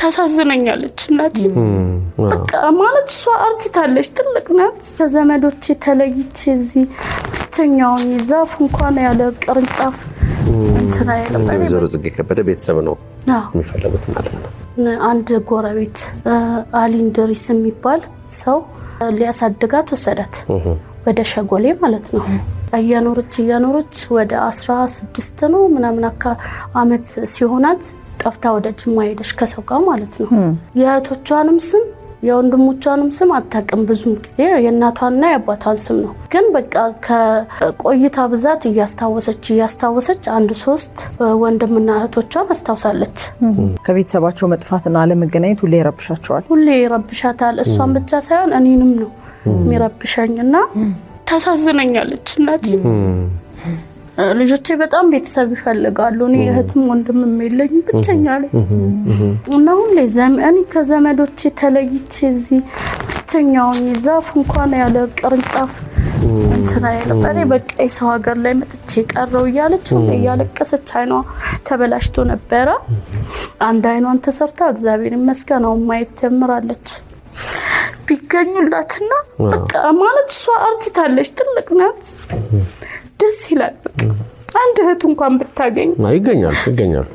ታሳዝነኛለች እናቴ በቃ ማለት እሷ አርጅታለች ትልቅ ናት ከዘመዶቼ ተለይቼ እዚህ ብቸኛውን ዛፍ እንኳን ያለ ቅርንጫፍ እንትና ወይዘሮ ጽጌ ከበደ ቤተሰብ ነው የሚፈልጉት ማለት ነው አንድ ጎረቤት አሊ እንድሪስ የሚባል ሰው ሊያሳድጋት ወሰዳት ወደ ሸጎሌ ማለት ነው እያኖረች ወደ 16 ነው ምናምን አመት ሲሆናት ጠፍታ ወደ ጅማ ሄደች ከሰው ጋር ማለት ነው የእህቶቿንም ስም የወንድሞቿንም ስም አታውቅም ብዙም ጊዜ የእናቷና የአባቷን ስም ነው ግን በቃ ከቆይታ ብዛት እያስታወሰች አንድ 3 ወንድምና እህቶቿን አስታውሳለች ከቤተሰባቸው መጥፋትና አለመገናኘት ሁሌ ይረብሻታል እሷን ብቻ ሳይሆን እኔንም ነው የሚረብሸኝና ታሳዝነኛለች እናቴ ልጆቼ በጣም ቤተሰብ ይፈልጋሉ እኔ እህትም ወንድምም የለኝም ብቻኛ ነኝ እና ሁሌ እኔ ከዘመዶቼ ተለይቼ እዚህ ብቸኛውን ዛፍ እንኳን ያለ ቅርንጫፍ እንትና እኔ በቃ የሰው ሀገር ላይ መጥቼ ቀረው እያለቀሰች አይኗ ተበላሽቶ ነበረ አንድ አይኗን ተሰርታ እግዚአብሔር ይመስገን አሁን ማየት ጀምራለች ቢገኙላትና በቃ ማለት እሷ አርጅታለች ትልቅ ናት ደስ ይላል በቃ አንድ እህት እንኳን ብታገኝ ይገኛል